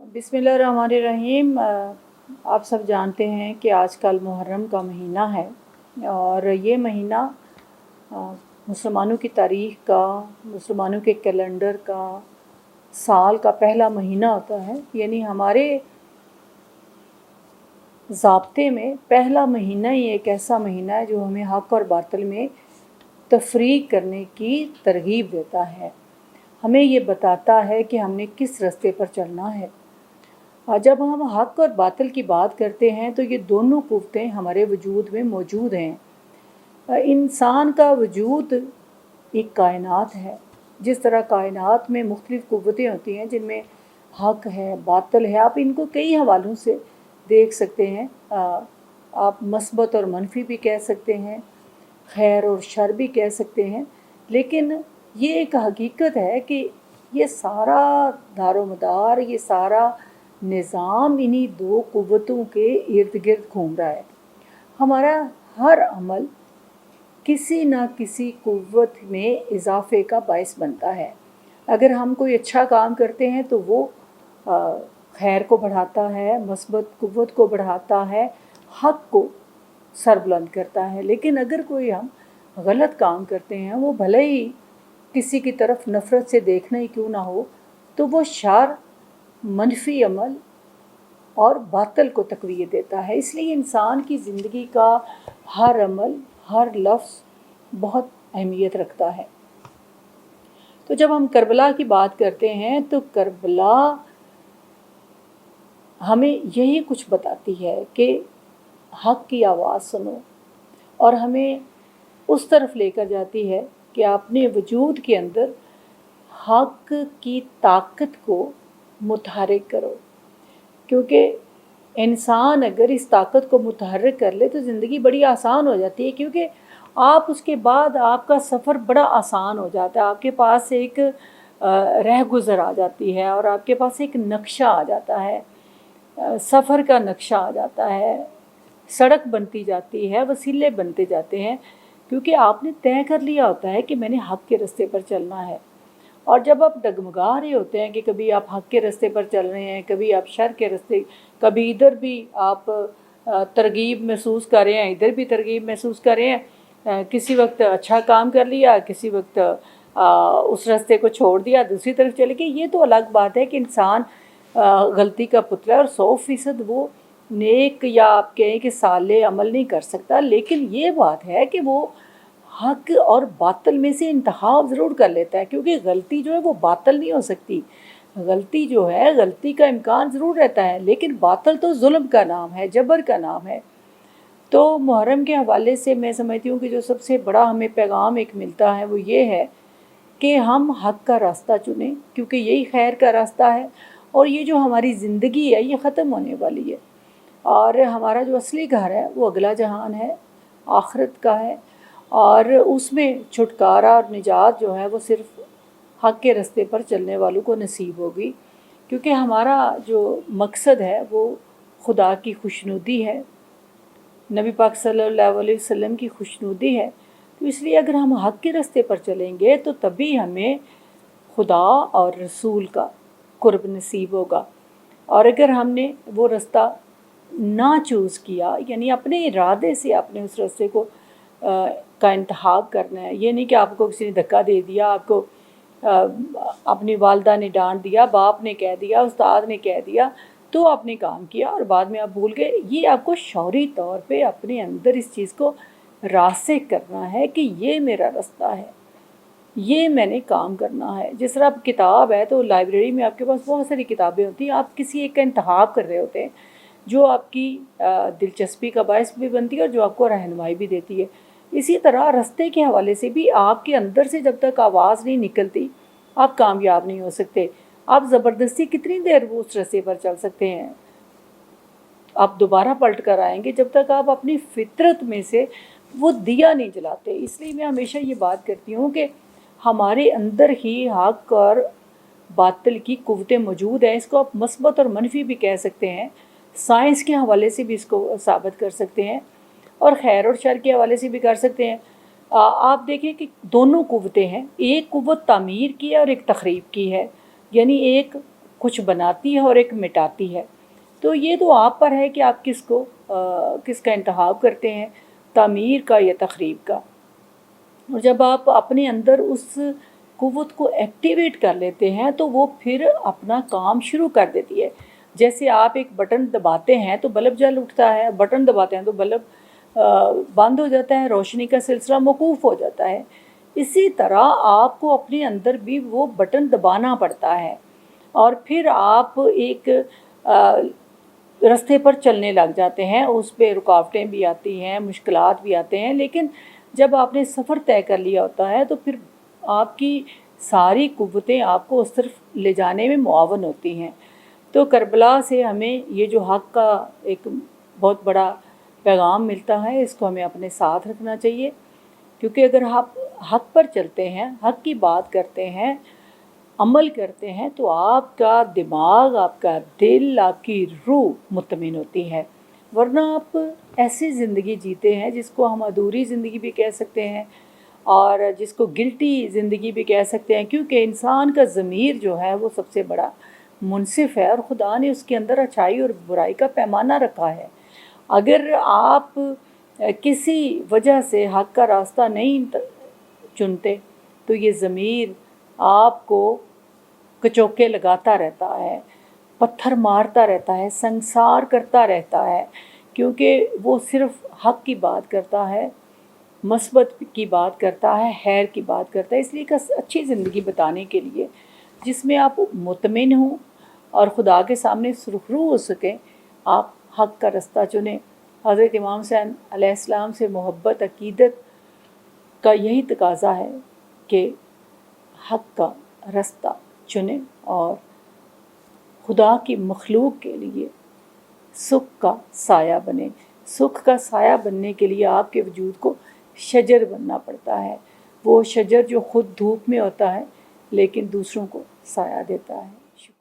बिस्मिल्लाहिर्रहमानिर्रहीम। आप सब जानते हैं कि आजकल मुहर्रम का महीना है और ये महीना मुसलमानों की तारीख़ का, मुसलमानों के कैलेंडर का, साल का पहला महीना होता है। यानी हमारे ज़ाब्ते में पहला महीना ही एक ऐसा महीना है जो हमें हक़ और बातिल में तफ़रीक़ करने की तरग़ीब देता है, हमें ये बताता है कि हमने किस रास्ते पर चलना है। जब हम हक़ और बातिल की बात करते हैं तो ये दोनों कुव्वतें हमारे वजूद में मौजूद हैं। इंसान का वजूद एक कायनात है। जिस तरह कायनात में मुख्तलिफ़ कुव्वतें होती हैं जिनमें हक़ है, बातिल है, आप इनको कई हवालों से देख सकते हैं। आप मस्बत और मनफी भी कह सकते हैं, खैर और शर भी कह सकते हैं, लेकिन ये एक हकीकत है कि ये सारा दारोमदार, ये सारा निज़ाम इन्हीं दो कुव्वतों के इर्द गिर्द घूम रहा है। हमारा हर अमल किसी न किसी कुव्वत में इजाफ़े का बायस बनता है। अगर हम कोई अच्छा काम करते हैं तो वो खैर को बढ़ाता है, मस्बत कुव्वत को बढ़ाता है, हक़ को सरबुलंद करता है। लेकिन अगर कोई हम गलत काम करते हैं, वो भले ही किसी की तरफ नफ़रत से देखना ही क्यों ना हो, तो वो शर, मनफी अमल और बातिल को तक़वियत देता है। इसलिए इंसान की ज़िंदगी का हर अमल, हर लफ्ज़ बहुत अहमियत रखता है। तो जब हम करबला की बात करते हैं तो करबला हमें यही कुछ बताती है कि हक़ की आवाज़ सुनो, और हमें उस तरफ लेकर जाती है कि अपने वजूद के अंदर हक़ की ताकत को मुतहर्रिक करो। क्योंकि इंसान अगर इस ताकत को मुतहर्रिक कर ले तो ज़िंदगी बड़ी आसान हो जाती है, क्योंकि आप उसके बाद आपका सफ़र बड़ा आसान हो जाता है। आपके पास एक रह गुज़र आ जाती है और आपके पास एक नक्शा आ जाता है, सफ़र का नक्शा आ जाता है, सड़क बनती जाती है, वसीले बनते जाते हैं, क्योंकि आपने तय कर लिया होता है कि मैंने हक़ के रास्ते पर चलना है। और जब आप डगमगा रहे होते हैं कि कभी आप हक़ के रास्ते पर चल रहे हैं, कभी आप शर के रास्ते, कभी इधर भी आप तरगीब महसूस कर रहे हैं, इधर भी तरगीब महसूस कर रहे हैं, किसी वक्त अच्छा काम कर लिया, किसी वक्त उस रास्ते को छोड़ दिया, दूसरी तरफ चले गए। ये तो अलग बात है कि इंसान गलती का पुतला है और 100% वो नेक या आप कहें कि साले अमल नहीं कर सकता। लेकिन ये बात है कि वो हक़ और बातिल में से इंतखाब ज़रूर कर लेता है, क्योंकि गलती जो है वो बातिल नहीं हो सकती। गलती जो है, गलती का इम्कान ज़रूर रहता है, लेकिन बातिल तो जुल्म का नाम है, जबर का नाम है। तो मुहर्रम के हवाले से मैं समझती हूँ कि जो सबसे बड़ा हमें पैगाम एक मिलता है वो ये है कि हम हक़ का रास्ता चुनें, क्योंकि यही खैर का रास्ता है। और ये जो हमारी ज़िंदगी है ये ख़त्म होने वाली है, और हमारा जो असली घर है वो अगला जहान है, आखिरत का है, और उसमें छुटकारा और निजात जो है वो सिर्फ़ हक़ के रास्ते पर चलने वालों को नसीब होगी। क्योंकि हमारा जो मकसद है वो खुदा की खुशनुदी है, नबी पाक सल्लल्लाहु अलैहि वसल्लम की खुशनुदी है। तो इसलिए अगर हम हक़ के रास्ते पर चलेंगे तो तभी हमें खुदा और रसूल का कुर्ब नसीब होगा। और अगर हमने वो रास्ता ना चूज़ किया, यानी अपने इरादे से आपने उस रास्ते को का इंतखाब करना है, ये नहीं कि आपको किसी ने धक्का दे दिया, आपको अपनी वालदा ने डांट दिया, बाप ने कह दिया, उस्ताद ने कह दिया, तो आपने काम किया और बाद में आप भूल गए। ये आपको शौरी तौर पे अपने अंदर इस चीज़ को रासिख करना है कि ये मेरा रास्ता है, ये मैंने काम करना है। जिस तरह आप किताब है तो लाइब्रेरी में आपके पास बहुत सारी किताबें होती हैं, आप किसी एक का इंतखाब कर रहे होते हैं जो आपकी दिलचस्पी का बायस भी बनती है और जो आपको रहनुमाई भी देती है। इसी तरह रास्ते के हवाले से भी आपके अंदर से जब तक आवाज़ नहीं निकलती आप कामयाब नहीं हो सकते। आप ज़बरदस्ती कितनी देर वो उस रास्ते पर चल सकते हैं, आप दोबारा पलट कर आएंगे जब तक आप अपनी फितरत में से वो दिया नहीं जलाते। इसलिए मैं हमेशा ये बात करती हूँ कि हमारे अंदर ही हक़ और बातिल की कुव्वतें मौजूद हैं। इसको आप मस्बत और मनफी भी कह सकते हैं, साइंस के हवाले से भी इसको साबित कर सकते हैं और खैर और शर के हवाले से भी कर सकते हैं। आप देखें कि दोनों कुव्वतें हैं, एक कुव्वत तामीर की है और एक तखरीब की है। यानी एक कुछ बनाती है और एक मिटाती है। तो ये तो आप पर है कि आप किसका इंतखाब करते हैं, तामीर का या तखरीब का। और जब आप अपने अंदर उस क़ुव्वत को एक्टिवेट कर लेते हैं तो वो फिर अपना काम शुरू कर देती है। जैसे आप एक बटन दबाते हैं तो बल्ब जल उठता है, बटन दबाते हैं तो बल्ब बंद हो जाता है, रोशनी का सिलसिला मौकूफ़ हो जाता है। इसी तरह आपको अपने अंदर भी वो बटन दबाना पड़ता है और फिर आप एक रास्ते पर चलने लग जाते हैं। उस पर रुकावटें भी आती हैं, मुश्किलात भी आते हैं, लेकिन जब आपने सफ़र तय कर लिया होता है तो फिर आपकी सारी क़ुव्वतें आपको उस तरफ ले जाने में मुआवन होती हैं। तो करबला से हमें ये जो हक़ का एक बहुत बड़ा पैगाम मिलता है, इसको हमें अपने साथ रखना चाहिए, क्योंकि अगर आप हक़ पर चलते हैं, हक़ की बात करते हैं, अमल करते हैं, तो आपका दिमाग, आपका दिल, आपकी रूह मुतमिन होती है। वरना आप ऐसी ज़िंदगी जीते हैं जिसको हम अधूरी ज़िंदगी भी कह सकते हैं और जिसको गिल्टी ज़िंदगी भी कह सकते हैं, क्योंकि इंसान का ज़मीर जो है वो सबसे बड़ा मुनसिफ़ है और ख़ुदा ने उसके अंदर अच्छाई और बुराई का पैमाना रखा है। अगर आप किसी वजह से हक़ का रास्ता नहीं चुनते तो ये ज़मीर आपको कचोके लगाता रहता है, पत्थर मारता रहता है, संसार करता रहता है, क्योंकि वो सिर्फ़ हक़ की बात करता है, मस्बत की बात करता है, खैर की बात करता है। इसलिए एक अच्छी ज़िंदगी बताने के लिए जिसमें आप मुतमिन हों और ख़ुदा के सामने सुरखरू हो सकें, आप हक़ का रास्ता चुनें। हज़रत इमाम हुसैन अलैहिस्सलाम से मोहब्बत, अक़ीदत का यही तकाज़ा है कि हक़ का रास्ता चुनें और खुदा की मखलूक के लिए सुख का साया बने। सुख का साया बनने के लिए आपके वजूद को शजर बनना पड़ता है, वो शजर जो ख़ुद धूप में होता है लेकिन दूसरों को साया देता है।